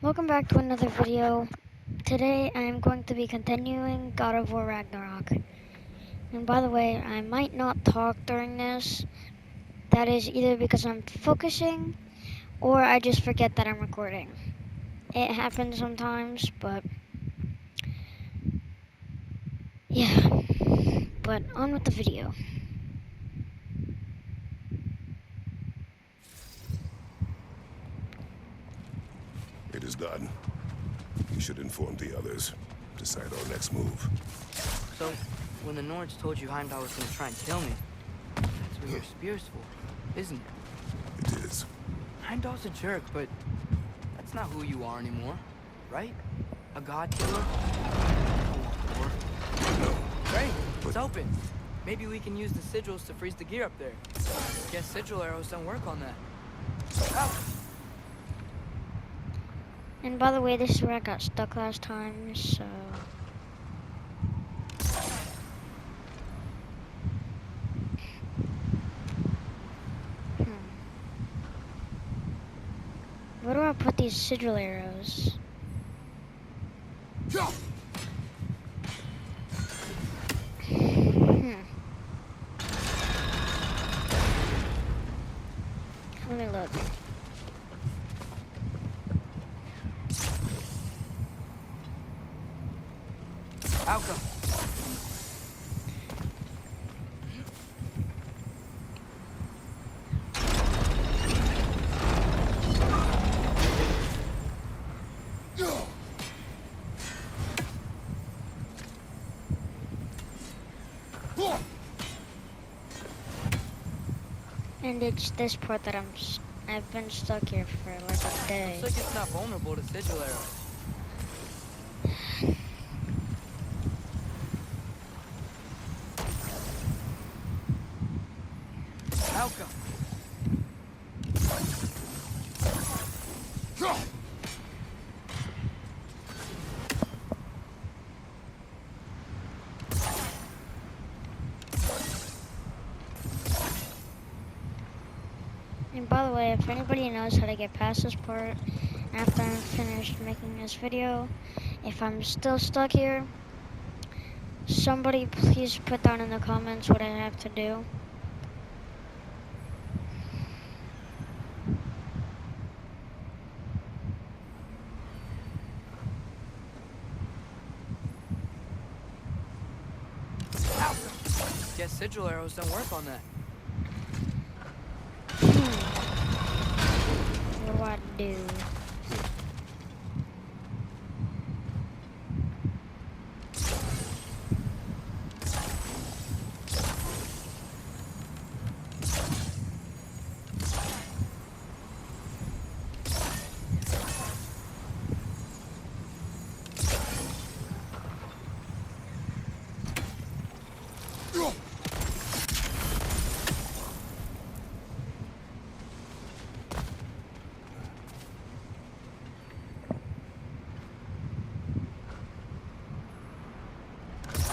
Welcome back to another video. Today I am going to be continuing God of War Ragnarok. And by the way, I might not talk during this. That is either because I'm focusing or I just forget that I'm recording. It happens sometimes, but yeah. But on with the video. It is done. You should inform the others. Decide our next move. So, when the Nords told you Heimdall was gonna try and kill me, that's what your spear's for, isn't it? It is. Heimdall's a jerk, but that's not who you are anymore, right? A god killer? Or... No. Great, But... it's open. Maybe we can use the sigils to freeze the gear up there. Guess sigil arrows don't work on that. Oh. And by the way, this is where I got stuck last time, so... Where do I put these sigil arrows? Let me look. Outcome. And it's this part that I've been stuck here for like a day. Looks like it's not vulnerable to sigil arrows. Outcome. And by the way, if anybody knows how to get past this part after I'm finished making this video, if I'm still stuck here, somebody please put down in the comments what I have to do. Guess sigil arrows don't work on that. What do I do?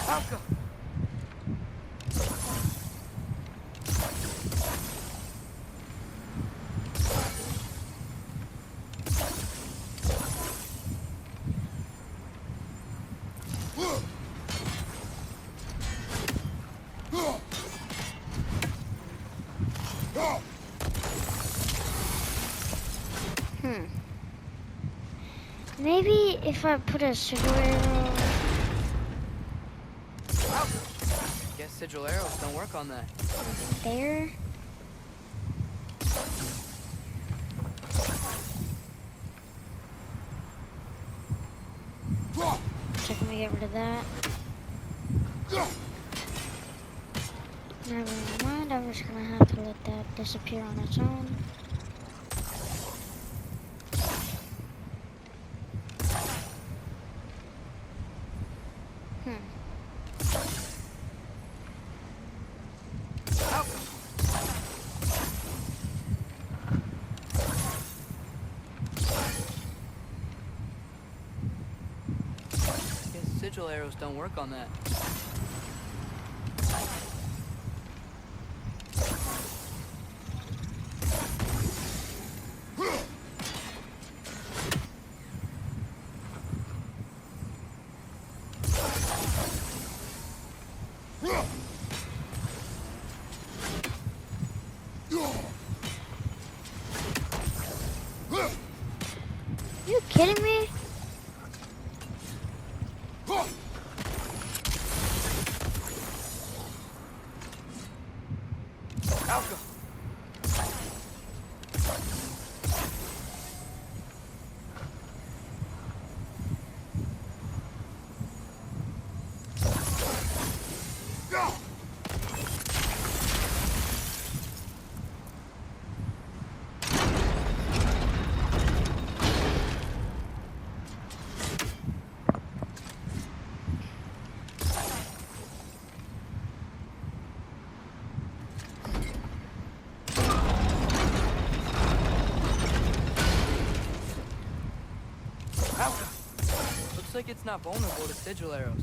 Outcome. Maybe if I put a sigil arrow... Guess sigil arrows don't work on that. there. So can we get rid of that? Never mind, I'm just gonna have to let that disappear on its own. Guess sigil arrows don't work on that. You kidding me? Alka! Alka! Looks like it's not vulnerable to sigil arrows.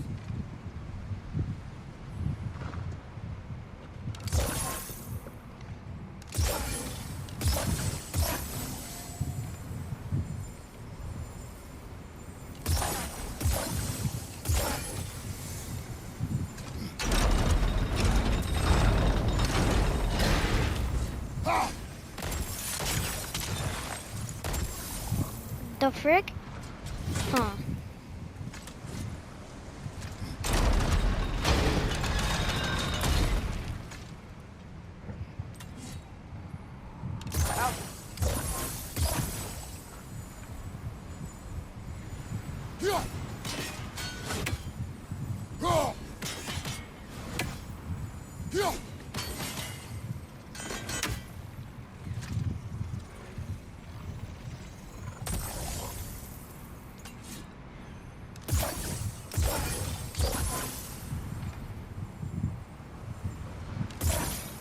The frick? Huh.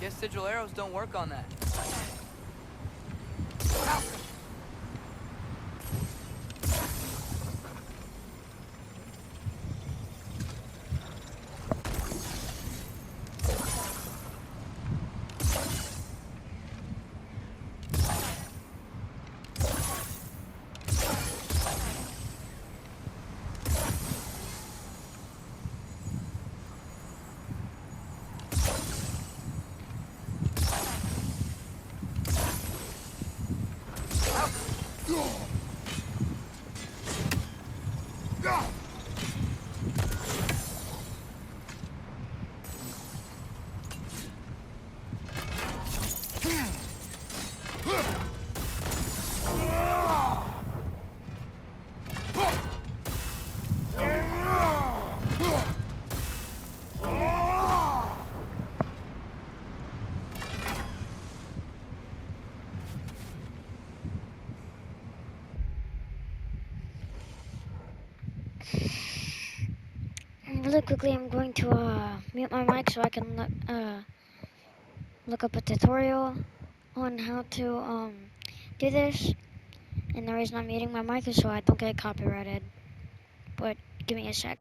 Guess sigil arrows don't work on that. Really quickly, I'm going to mute my mic so I can look up a tutorial on how to do this. And the reason I'm muting my mic is so I don't get copyrighted. But give me a sec.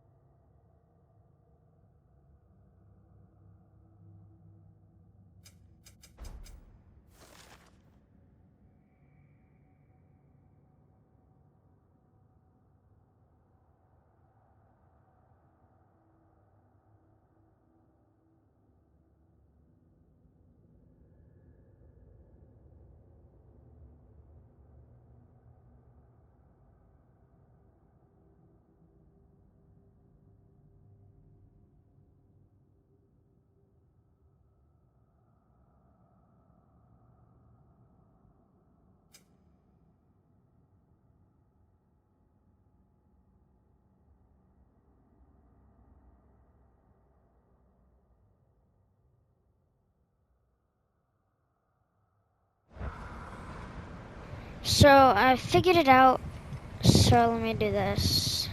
So I figured it out. So let me do this.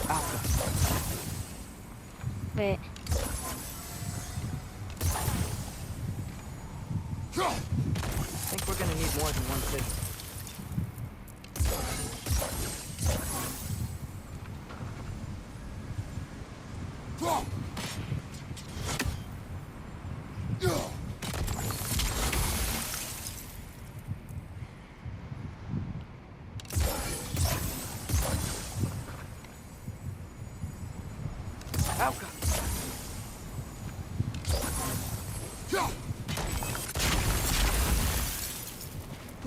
Alka! Wait. I think we're gonna need more than one sigil. Alka!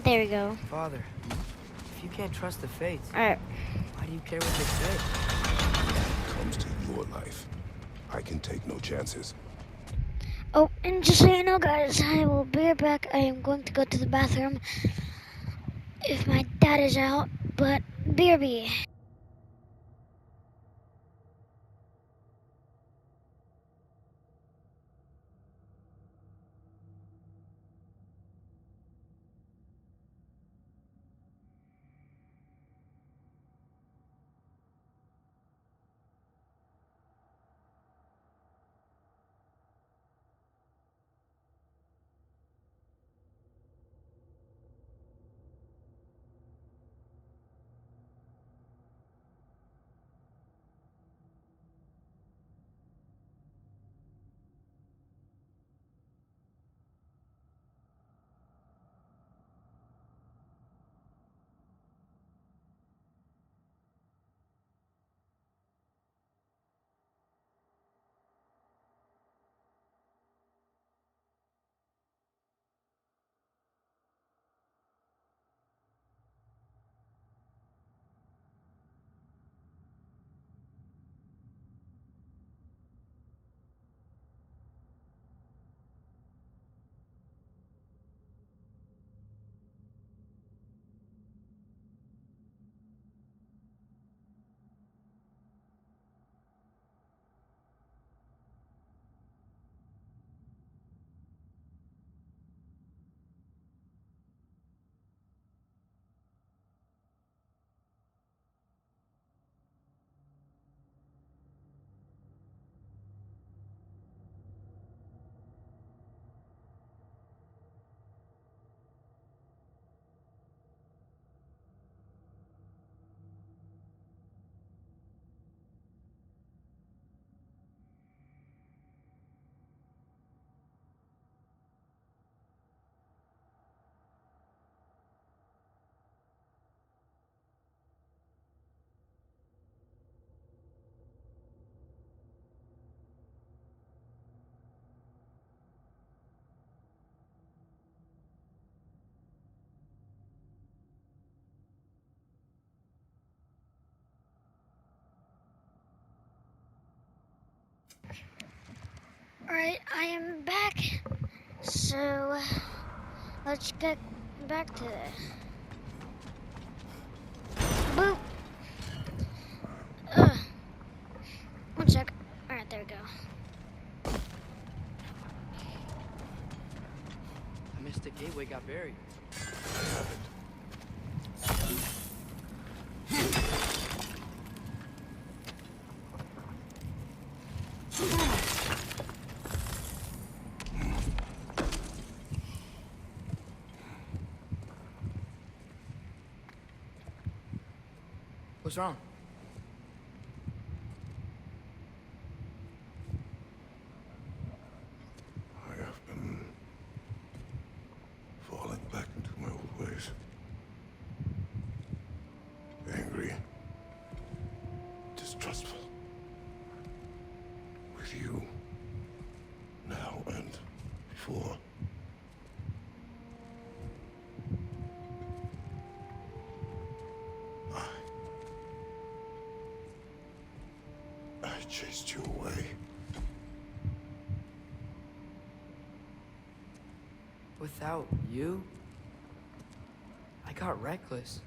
There we go. Father, if you can't trust the fates, Alright. why do you care what they say? When it comes to your life, I can take no chances. Oh, and just so you know, guys, I will be right back. I am going to go to the bathroom if my dad is out, but BRB. Alright, I am back. So, let's get back to it. Boop! One sec. Alright, there we go. The Mystic Gateway got buried. What's wrong? I have been falling back into my old ways. Angry, distrustful. With you, now and before. I chased you away. Without you, I got reckless.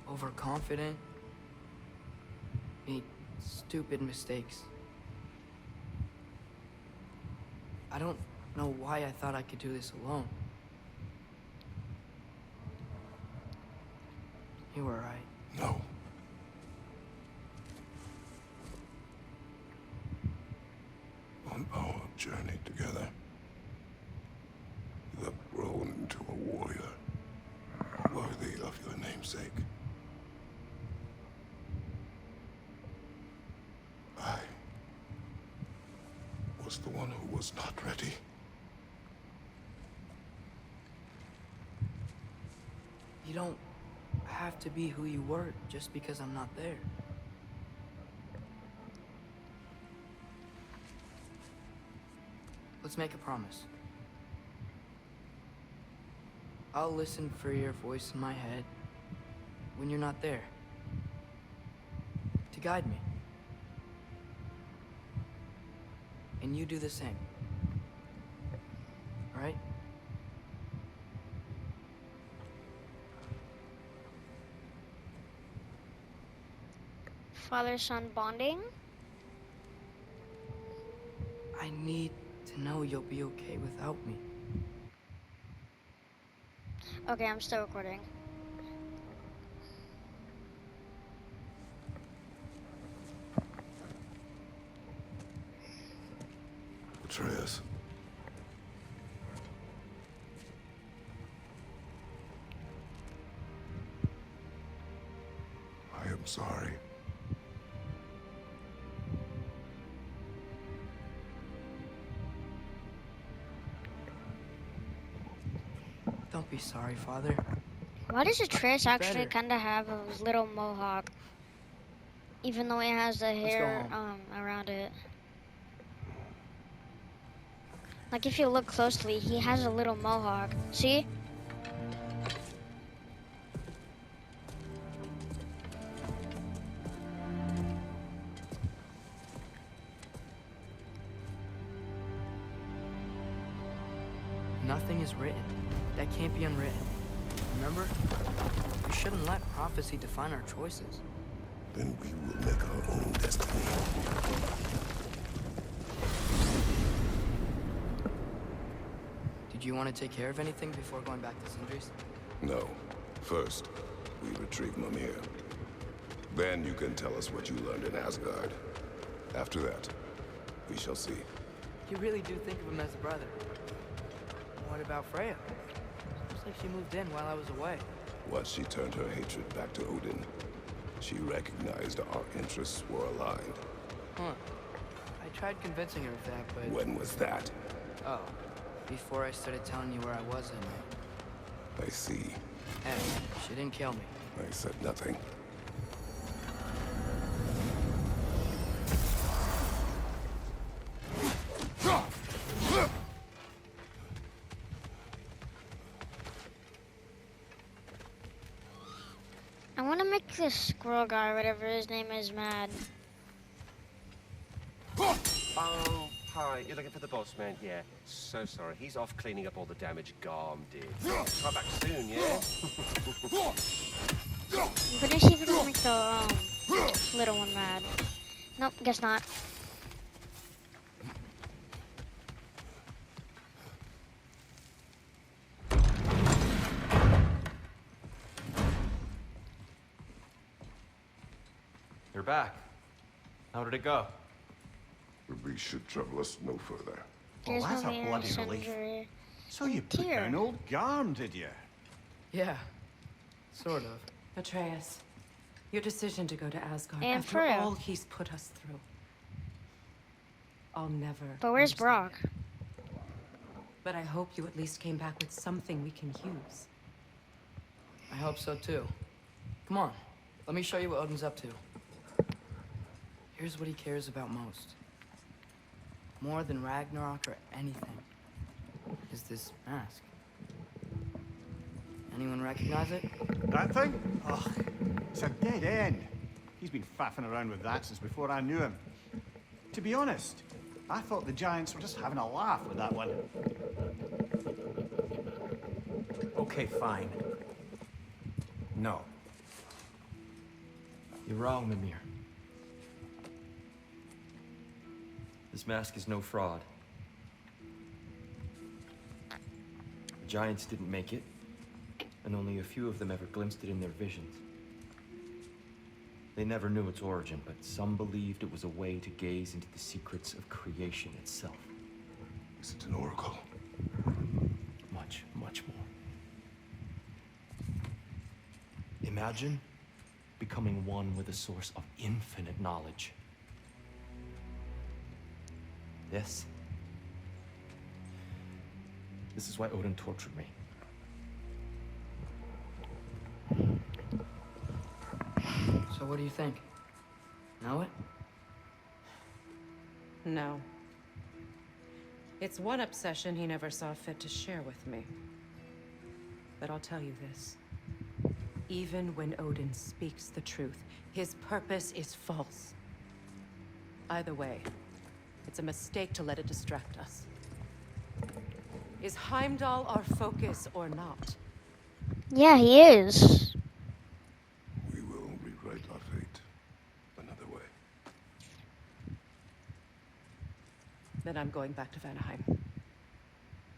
Overconfident. Made stupid mistakes. I don't know why I thought I could do this alone. You were right. No. On our journey together, you have grown into a warrior, worthy of your namesake. I was the one who was not ready. You don't have to be who you were just because I'm not there. Let's make a promise. I'll listen for your voice in my head when you're not there, to guide me. And you do the same. All right? Father-son bonding? I need to know you'll be okay without me. Okay, I'm still recording. Atreus. I am sorry. Don't be sorry, Father. Why does Atreus actually Better. kind of have a little mohawk? Even though it has the Let's go hair home. around it. Like if you look closely, he has a little mohawk. See? Nothing is written that can't be unwritten. Remember? We shouldn't let prophecy define our choices. Then we will make our own destiny. Did you want to take care of anything before going back to Sindri's? No. First, we retrieve Mimir. Then you can tell us what you learned in Asgard. After that, we shall see. You really do think of him as a brother. What about Freya? Looks like she moved in while I was away. Once she turned her hatred back to Odin, she recognized our interests were aligned. Huh. I tried convincing her of that, but... When was that? Oh. Before I started telling you where I was at night. I see. Hey, she didn't kill me. I said nothing. I want to make this squirrel guy, whatever his name is, mad. Oh, hi. You're looking for the boss man? Yeah. So sorry. He's off cleaning up all the damage Garm did. Try back soon, yeah? But is he gonna make the little one mad? Nope, guess not. You're back. How did it go? The beast should trouble us no further. Well, There's that's no a mere bloody relief. sundry. So you put Dear. down old Garm, did you? Yeah. Sort of. Atreus, your decision to go to Asgard And after Freya. all he's put us through. I'll never. But where's understand Brock? it. But I hope you at least came back with something we can use. I hope so, too. Come on. Let me show you what Odin's up to. Here's what he cares about most. More than Ragnarok or anything. Is this mask. Anyone recognize it? That thing? Ugh, it's a dead end. He's been faffing around with that since before I knew him. To be honest, I thought the Giants were just having a laugh with that one. Okay, fine. No. You're wrong, Mimir. This mask is no fraud. The Giants didn't make it, and only a few of them ever glimpsed it in their visions. They never knew its origin, but some believed it was a way to gaze into the secrets of creation itself. Is it an oracle? Much, much more. Imagine becoming one with a source of infinite knowledge. This is why Odin tortured me. So what do you think? Know it? No. It's one obsession he never saw fit to share with me. But I'll tell you this. Even when Odin speaks the truth, his purpose is false. Either way, it's a mistake to let it distract us. Is Heimdall our focus or not? Yeah, he is. We will rewrite our fate another way. Then I'm going back to Vanaheim.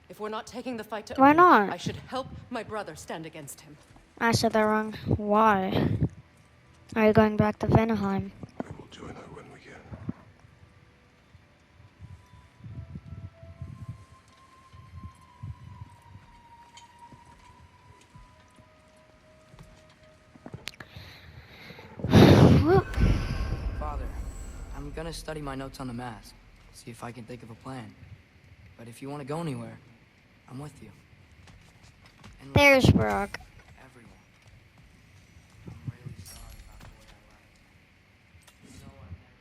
If we're not taking the fight to Why Odin, not? I should help my brother stand against him. I said that wrong. Why? Are you going back to Vanaheim? We will join her when we can. Well, Father, I'm gonna study my notes on the mask. See if I can think of a plan. But if you want to go anywhere, I'm with you. And there's Brock. everyone. I'm really sorry about the way I lied. You know I never...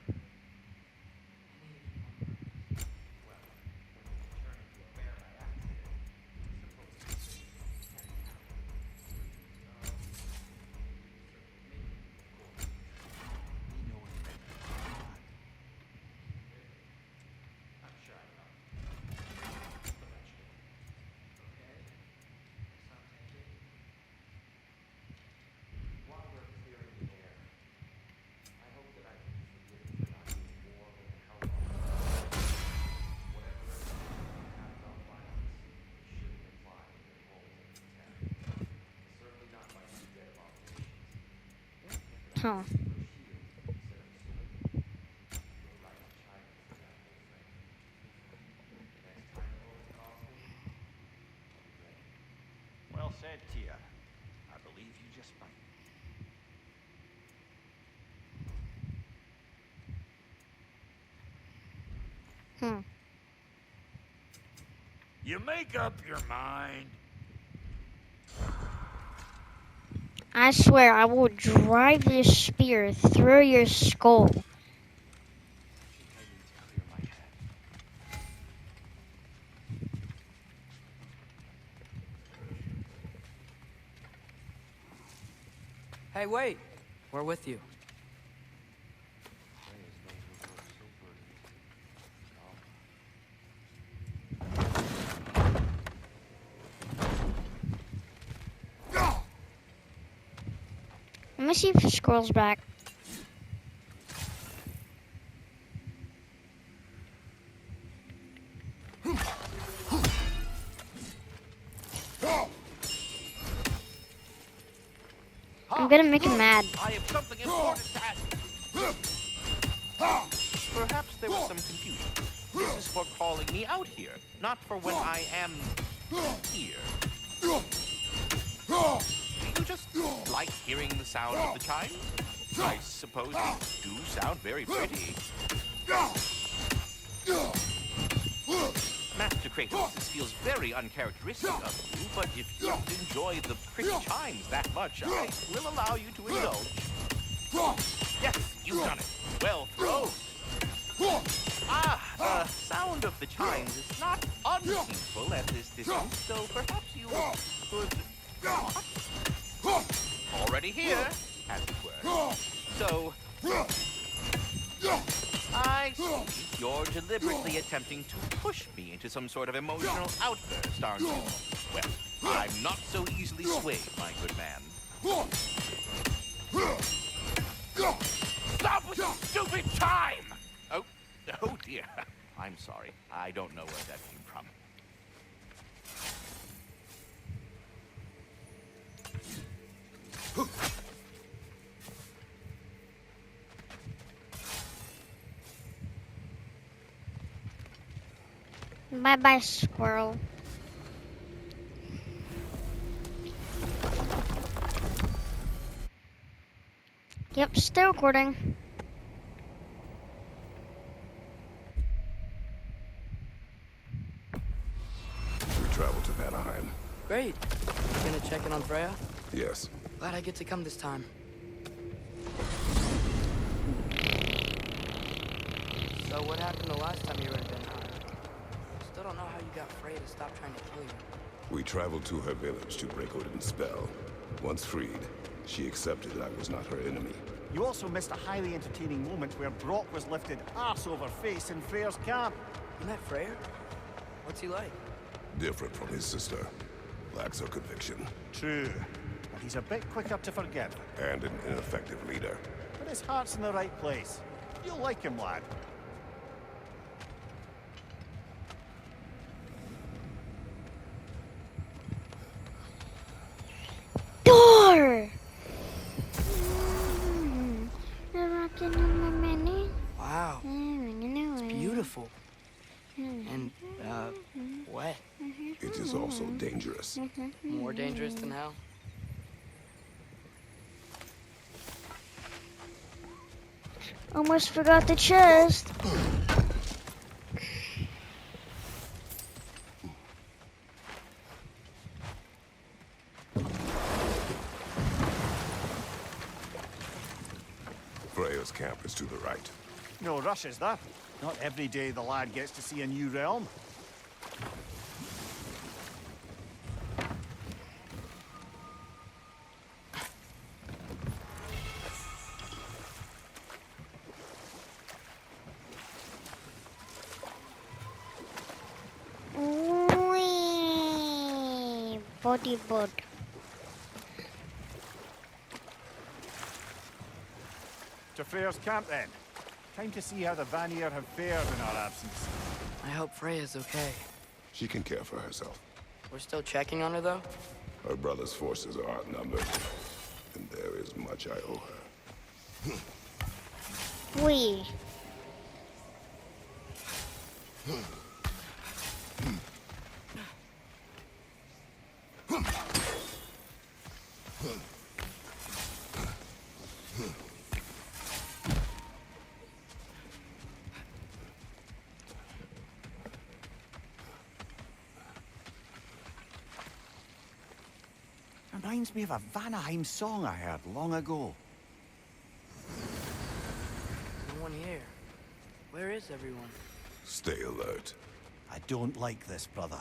Huh. Well said, Tia. I believe you just might. You make up your mind. I swear I will drive this spear through your skull. Hey, wait! We're with you. Let me see if he scrolls back. I'm gonna make him mad. I have something important to ask you. Perhaps there was some confusion. This is for calling me out here, not for when I am here. Do you just like hearing the sound of the chimes? I suppose they do sound very pretty. Master Kratos, this feels very uncharacteristic of you, but if you enjoy the pretty chimes that much, I will allow you to indulge. Yes, you've done it. Well thrown. The sound of the chimes is not unpeaceful at this distance, so perhaps you could not. Already here, as it were. So, I see you're deliberately attempting to push me into some sort of emotional outburst, aren't you? Well, I'm not so easily swayed, my good man. Stop with the stupid chime! Oh dear. I'm sorry. I don't know where that came from. Bye-bye, squirrel. Yep, still recording. We travel to Vanaheim. Great. You gonna check in on Freya? Yes. Glad I get to come this time. So what happened the last time you were in Vanaheim? Still don't know how you got Freya to stop trying to kill you. We traveled to her village to break Odin's spell. Once freed, she accepted that I was not her enemy. You also missed a highly entertaining moment where Brock was lifted arse over face in Freyr's camp. You met Freyr? What's he like? Different from his sister. Lacks her conviction. True, but he's a bit quicker to forgive. And an ineffective leader. But his heart's in the right place. You'll like him, lad. Door! Wow, it's beautiful. And, wet. It is also dangerous. More dangerous than hell. Almost forgot the chest. Freya's camp is to the right. No rush, is there? Not every day the lad gets to see a new realm. Wee, body board. To Freyr's camp, then. Time to see how the Vanir have fared in our absence. I hope Freya's okay. She can care for herself. We're still checking on her, though? Her brother's forces are outnumbered, and there is much I owe her. Wee. Reminds me of a Vanaheim song I heard long ago. No one here. Where is everyone? Stay alert. I don't like this, brother.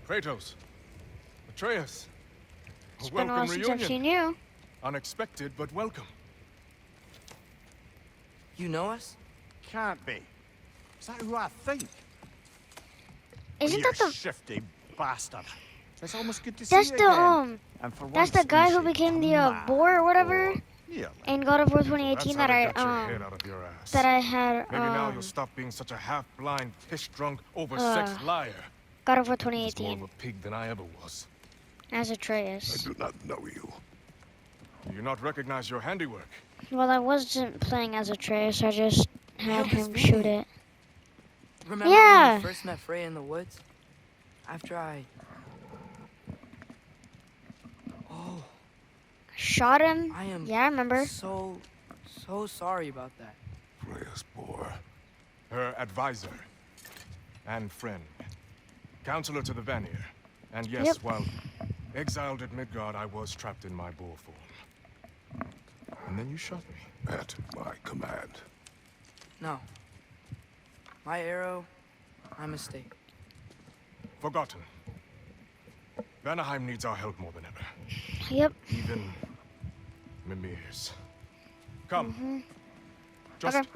Kratos, Atreus, It's a been a while welcome since I've seen reunion. you. Unexpected, but welcome. You know us? Can't be. Is that who I think? Isn't You that the? shifty bastard? It's almost good to That's see you the again. And for That's once, the guy you who should became the come boar or whatever or nearly. in God of War That's 2018 how that they I got your head out of your ass. had Maybe now you'll stop being such a half-blind, piss-drunk, oversexed liar. God of War He's more of 2018 a pig than I ever was. as I Atreus. do not know you. Do you not recognize your handiwork? Well, I wasn't playing as Atreus. I just had Look, it's him shoot me. it. Remember Yeah. when we first met Freya in the woods? After I... Oh, Shot him. I am Yeah, I remember. so sorry about that. Freya's boar. Her advisor and friend. Counselor to the Vanir. And yes, Yep. while exiled at Midgard, I was trapped in my boar form. And then you shot me. At my command. No. My arrow, my mistake. Forgotten. Vanaheim needs our help more than ever. Yep. Even Mimir's. Come. Just Okay.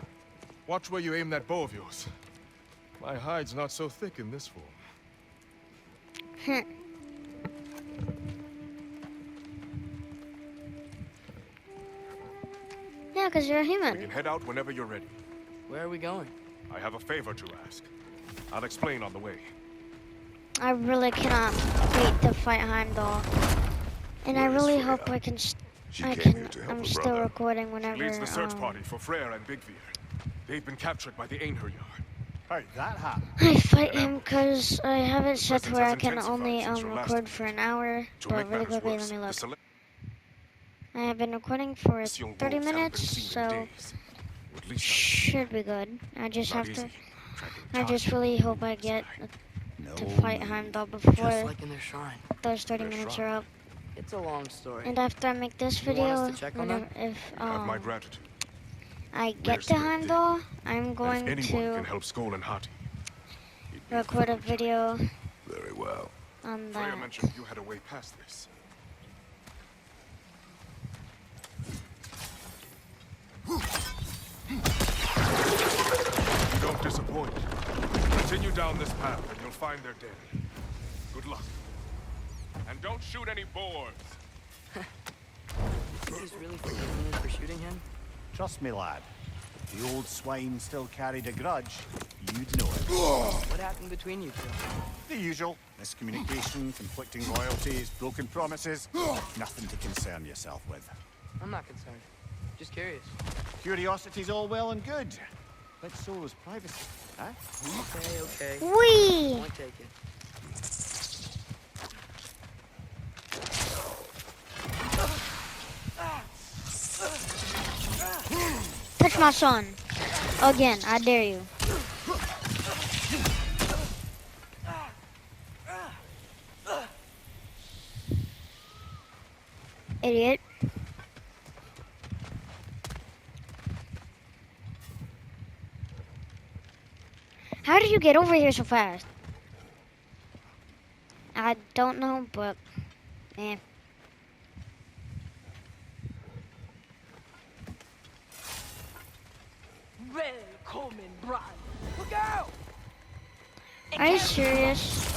watch where you aim that bow of yours. My hide's not so thick in this form. Yeah, because you're a We human. can head out whenever you're ready. Where are we going? I have a favor to ask. I'll explain on the way. I really cannot wait to fight Heimdall. And I Where is really Freya? hope I can. She I came can. here to help I'm her still brother. recording She whenever. leads the search party for Freyr and Bigvir. They've been captured by the Einherjar. How'd that happen? I fight him because I have it set to Presence where has I can intensified only since your last record for an hour. To But make really matters quickly, worse, let me the look. select I have been recording for young 30 wolves haven't been minutes, seen in so days. Or at least should be good. I just not have to. easy. Trapping I just giants really hope I this get guy. No to fight mood. Heimdall Just before like in their shrine. those 30 Their minutes shrine. are up. It's a long story. And after I make this You want us video, to check on that? if You have my gratitude. I get Where's to their Heimdall, I'm And if going anyone to can help Skoll and Hati, it'd be record a fellow giant. video Very well. on Freya that. mentioned you had a way past this. You don't disappoint. Continue down this path and you'll find their dead. Good luck. And don't shoot any boars. You think he's really forgiving you for shooting him? Trust me, lad. If the old swine still carried a grudge, you'd know it. What happened between you two? The usual. Miscommunication, conflicting loyalties, broken promises. Nothing to concern yourself with. I'm not concerned. Just curious. Curiosity's all well and good. But so is privacy, huh? Okay. Whee! Point taken. Touch my son. Again, I dare you. Idiot. How did you get over here so fast? I don't know, but eh. Welcome, Brad. Look out! Are you serious?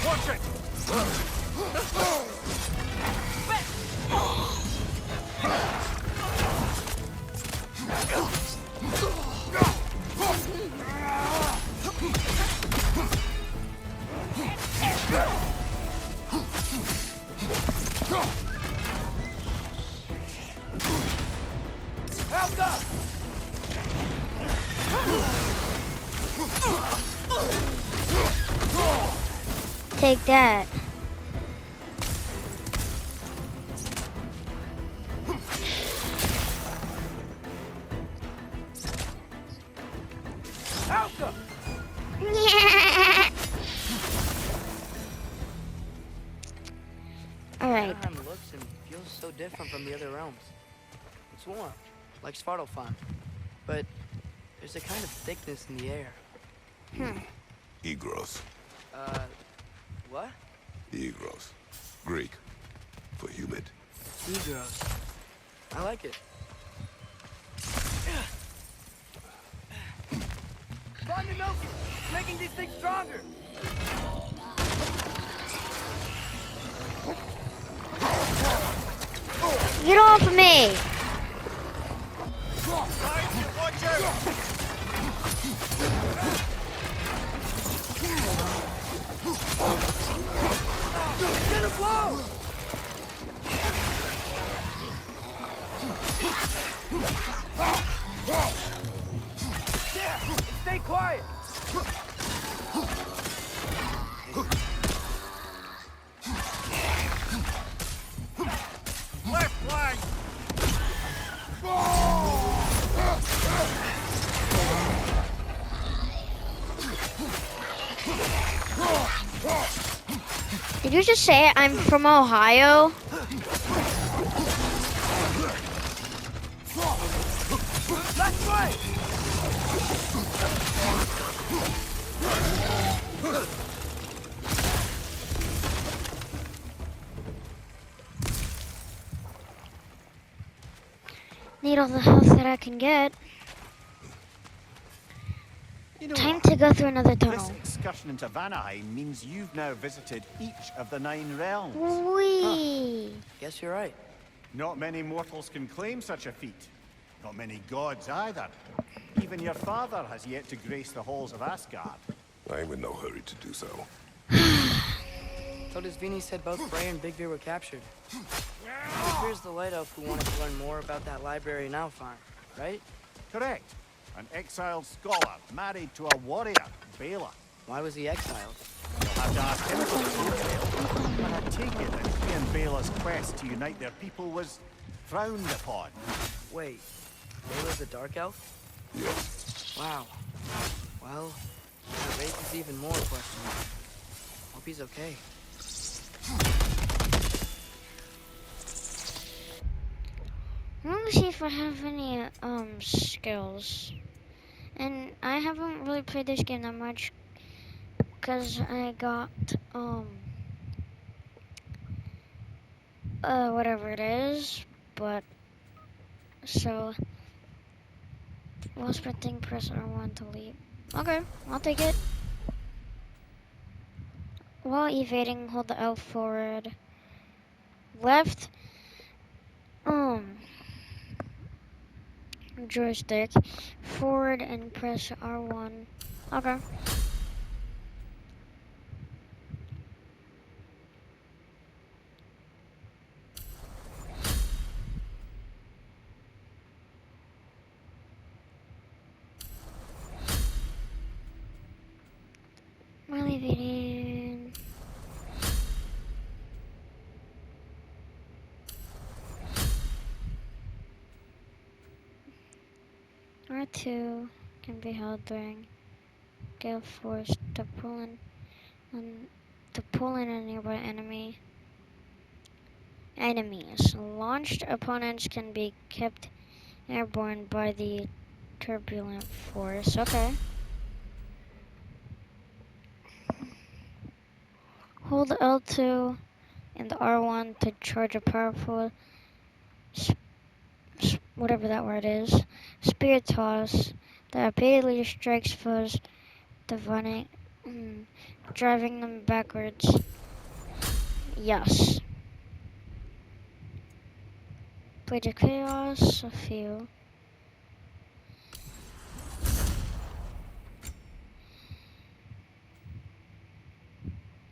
Watch it! Take that. Alright. Anaheim looks and feels so different from the other realms. It's warm, like Svartalfheim, but there's a kind of thickness in the air. Egros. What? Egros. Greek. For humid. Egros. I like it. Find the milk! Making these things stronger! Get off of me! Watch out! Get it blow! Yeah, stay quiet! Left flank! Did you just say I'm from Ohio? Left way! Need all the health that I can get. You know Time what? to go through another tunnel. This excursion into Vanaheim means you've now visited each of the 9 realms. Wee. Guess you're right. Not many mortals can claim such a feat. Not many gods either. Even your father has yet to grace the halls of Asgard. I'm in no hurry to do so. So does Vinny said both Frey and Big Bear were captured. Here's the Light Elf who wanted to learn more about that library in Alfheim, right? Correct. An exiled scholar married to a warrior, Bela. Why was he exiled? You'll have to ask him for the details. But I take it that he and Bela's quest to unite their people was frowned upon. Wait, Bela's a Dark Elf? Yes. Wow. Well, that raises even more questions. Hope he's okay. Let me see if I have any skills. And I haven't really played this game that much because I got whatever it is, but so while sprinting, press R1 to leap. Okay, I'll take it. While evading, hold the L forward. Left joystick forward and press R1. Okay. While evading. R2 can be held during gale force to pull in a nearby enemy. Enemies. Launched opponents can be kept airborne by the turbulent force. Okay. Hold L2 and R1 to charge a powerful whatever that word is. Spear toss that repeatedly strikes foes, driving them backwards. Yes. Blade of Chaos, a few.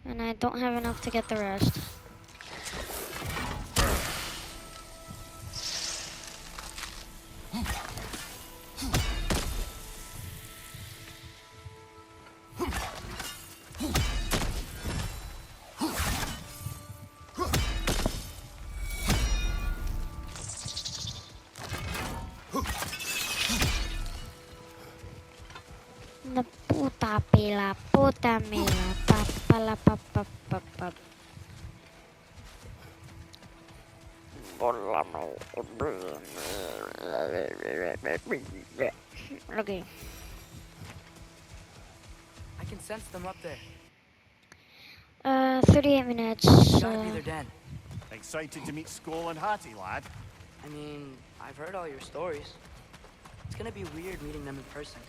And I don't have enough to get the rest. La puta pila, puta mila, pa la pa pa pa pa. Okay. I can sense them up there. 38 minutes. Gotta be their den. Excited to meet Skoll and Hattie, lad? I mean, I've heard all your stories. It's gonna be weird meeting them in person.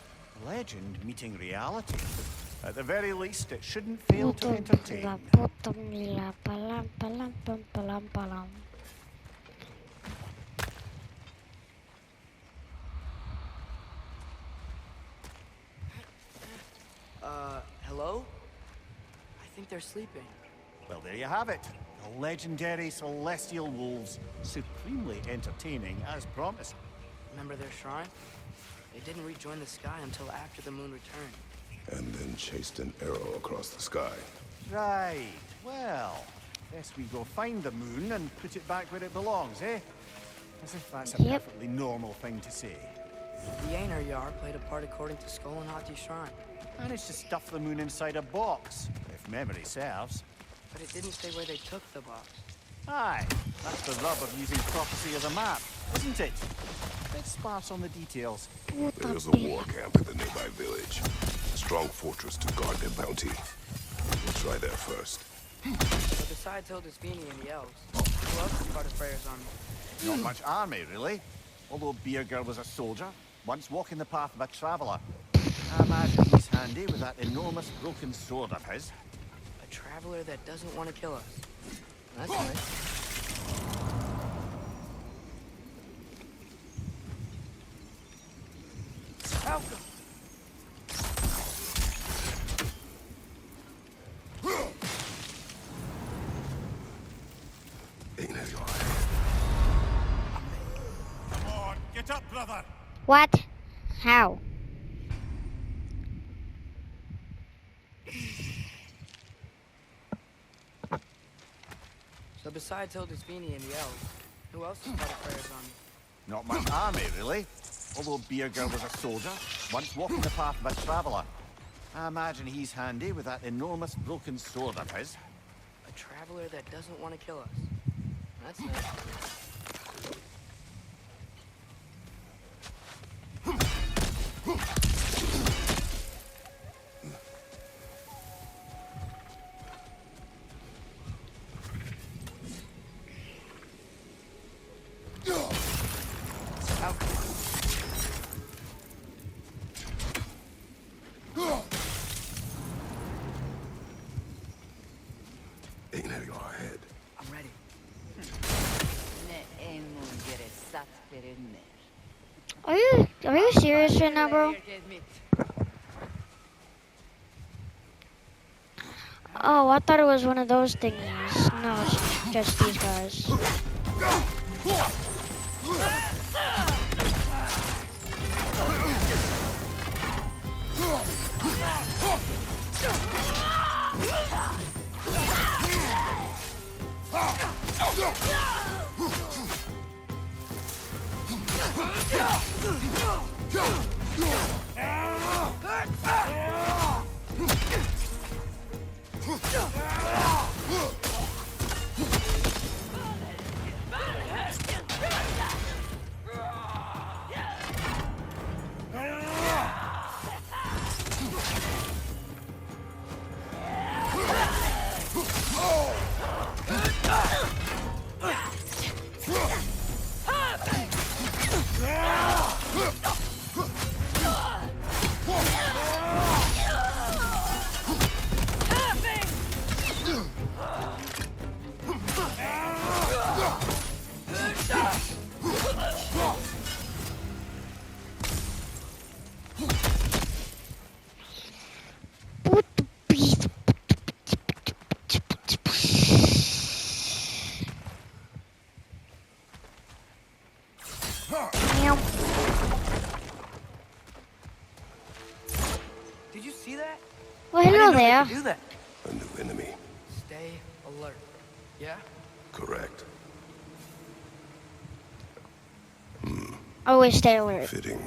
Legend meeting reality. At the very least, it shouldn't fail to entertain. La puta mila, palam palam pam palam palam. Hello? I think they're sleeping. Well, there you have it. The legendary celestial wolves. Supremely entertaining, as promised. Remember their shrine? They didn't rejoin the sky until after the moon returned. And then chased an arrow across the sky. Right. Well, guess we go find the moon and put it back where it belongs, eh? As if that's a Yep. perfectly normal thing to say. The Einherjar played a part according to Skoll and Hati's shrine. Managed to stuff the moon inside a box, if memory serves. But it didn't say where they took the box. Aye, that's the rub of using prophecy as a map, isn't it? Bit sparse on the details. There's a war camp in the nearby village. A strong fortress to guard their bounty. We'll try there first. But besides Hildisvini and the elves, who else is part of Freyr's army? Not much army, really. Although Birger was a soldier, once walking the path of a traveller. I imagine he's handy with that enormous broken sword of his. A traveler that doesn't want to kill us. That's nice. Welcome. Ain't it your Come on, get up, brother! What? How? So besides Hildisvini and the elves, who else has got affairs on me? Not much army, really. Although Beerger was a soldier, once walking the path of a traveler. I imagine he's handy with that enormous broken sword of his. A traveler that doesn't want to kill us. That's nice. Ain't it your head? I'm ready. Are you serious right now, bro? Oh, I thought it was one of those thingies. No, it's just these guys. Did you see that? Well, I didn't hello know they there. could do that. A new enemy. Stay alert. Yeah? Correct. Always stay alert. Fitting.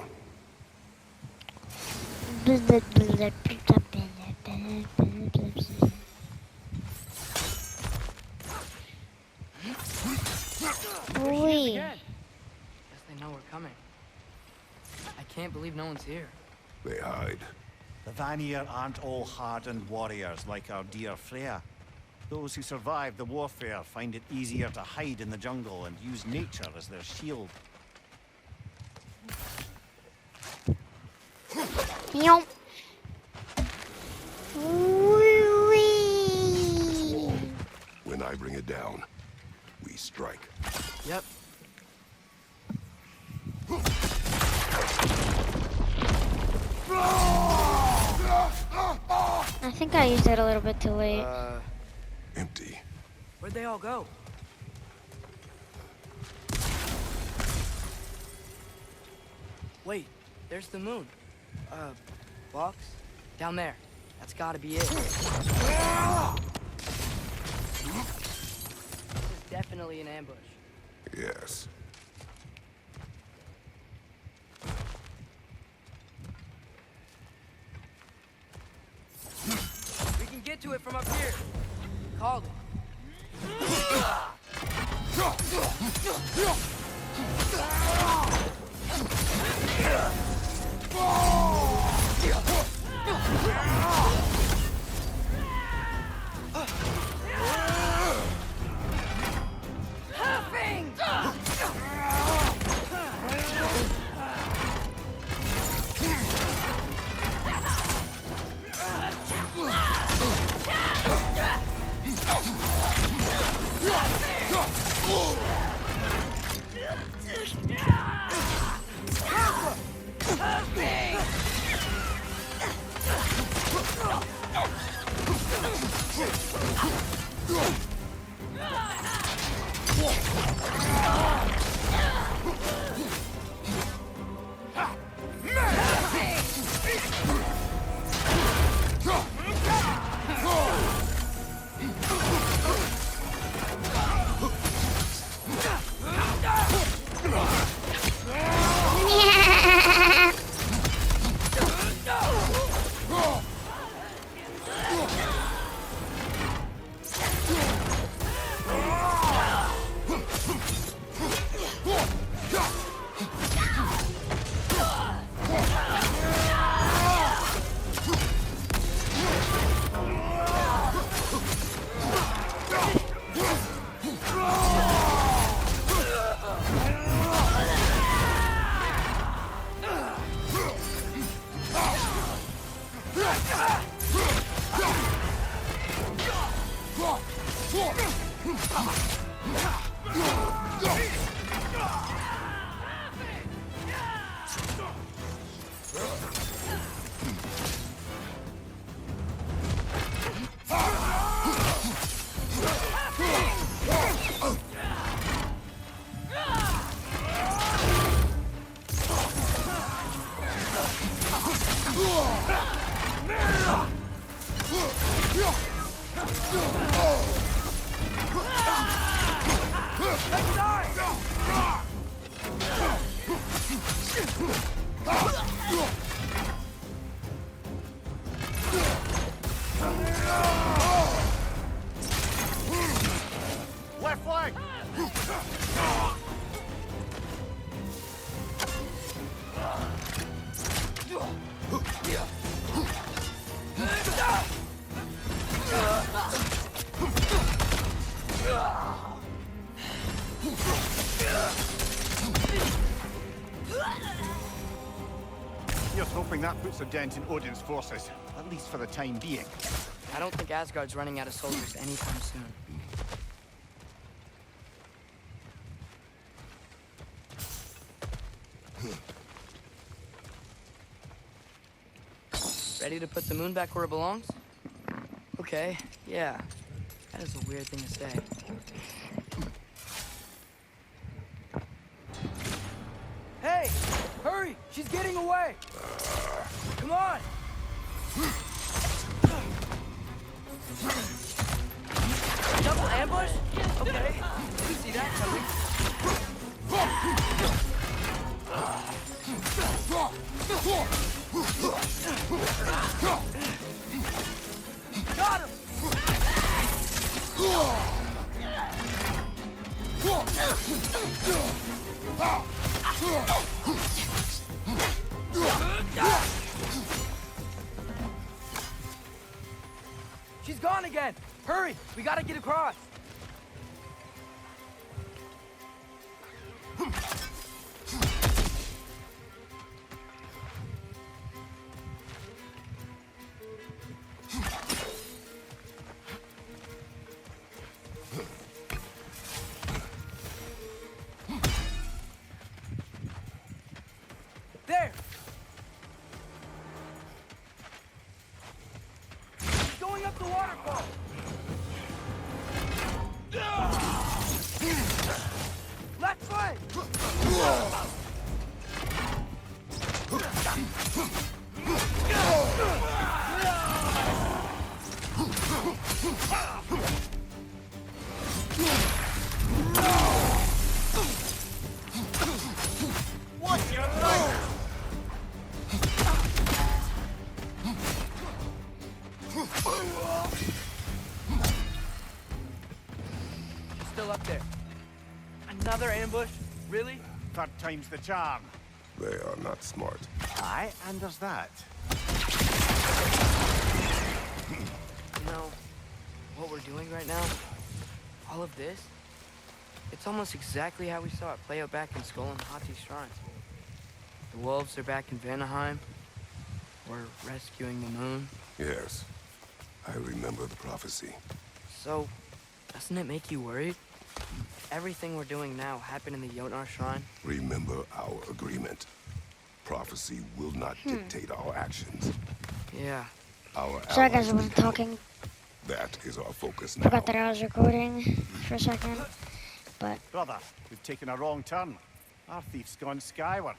Wee. Guess they know we're coming. I can't believe no one's here. They hide. The Vanir aren't all hardened warriors like our dear Freya. Those who survive the warfare find it easier to hide in the jungle and use nature as their shield. Meow. Wee. When I bring it down, we strike. Yep. I think I used it a little bit too late. Empty. Where'd they all go? Wait, there's the moon. Box? Down there. That's gotta be it. This is definitely an ambush. Yes. We can get to it from up here. Called it. Left flank! Here's hoping that puts a dent in Odin's forces, at least for the time being. I don't think Asgard's running out of soldiers anytime soon. Ready to put the moon back where it belongs? Okay, yeah. That is a weird thing to say. Hey! Hurry! She's getting away! Come on! Double ambush? Okay. You see that coming. Got him! She's gone again! Hurry! We gotta get across! There! She's going up the waterfall! Left foot! What's your name? Still up there. Another ambush? Really? Third time's the charm. They are not smart. Aye, and there's that. You know, what we're doing right now, all of this, it's almost exactly how we saw it play out back in Skull and Hati's shrine. The wolves are back in Vanaheim. We're rescuing the moon. Yes, I remember the prophecy. So, doesn't it make you worried? Everything we're doing now happened in the Jotnar shrine. Remember our agreement. Prophecy will not dictate our actions. Yeah. Our Sorry guys, I allies wasn't talking. That is our focus now. Forgot that I was recording for a second. But Brother, we've taken a wrong turn. Our thief's gone skyward.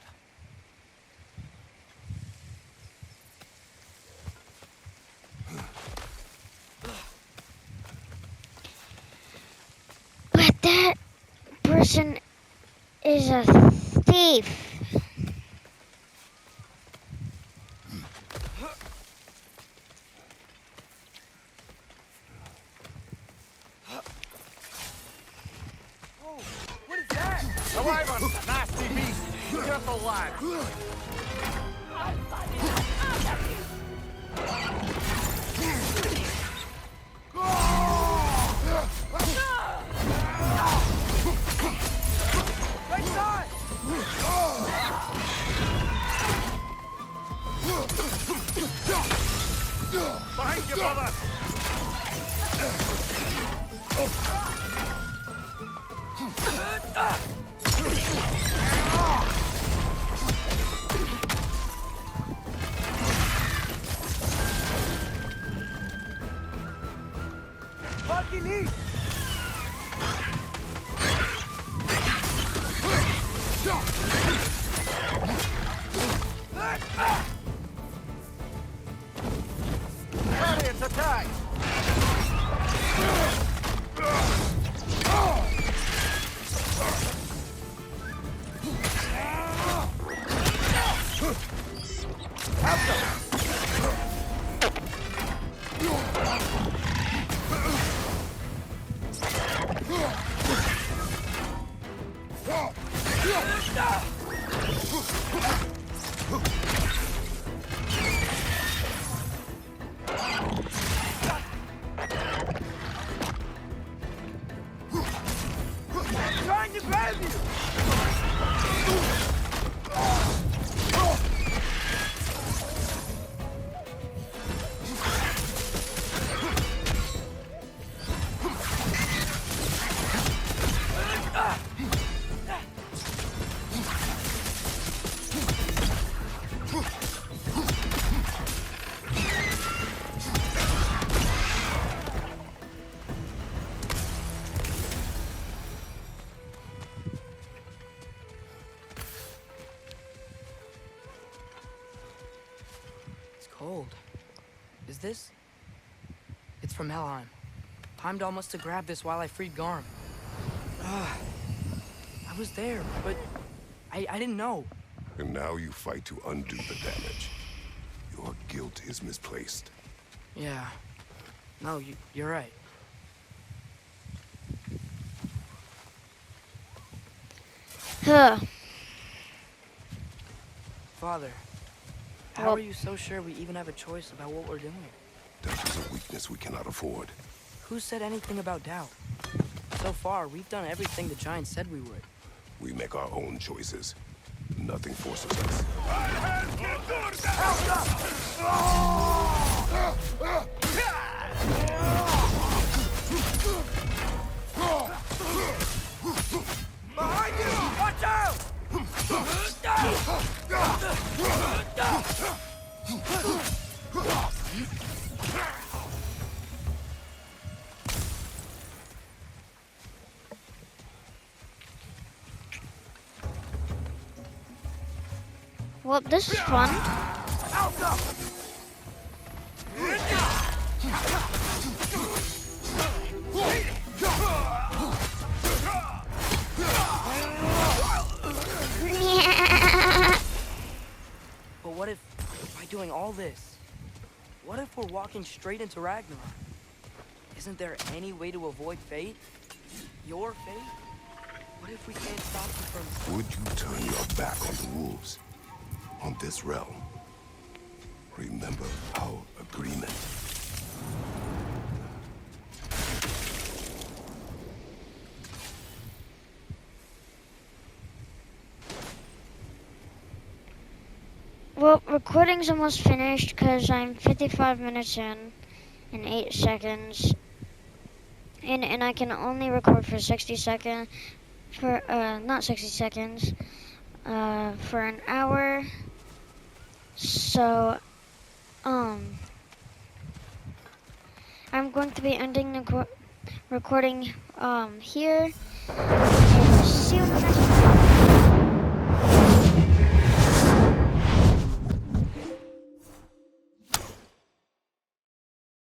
that person is a thief. What is that? A wyvern! Nasty beast! Careful, lad! Right side! Behind you, brother! Fucking eat! Chariots attack! Trying to grab you! Cold. Is this? It's from Helheim. Heimdall must have grabbed this while I freed Garm. I was there, but I didn't know. And now you fight to undo the damage. Your guilt is misplaced. Yeah. No, you're right. Huh. Father, how Well- are you so sure we even have a choice about what we're doing? Doubt is a weakness we cannot afford. Who said anything about doubt? So far, we've done everything the Giants said we would. We make our own choices. Nothing forces us. Behind you! Watch out! Well, this is fun. But what if, by doing all this, what if we're walking straight into Ragnarok? Isn't there any way to avoid fate? Your fate? What if we can't stop you from... Would you turn your back on the wolves? On this realm? Remember our agreement. Well, recording's almost finished because I'm 55 minutes in 8 seconds. And I can only record for 60 seconds, not 60 seconds, for an hour. So, I'm going to be ending the recording, here. And see you in the next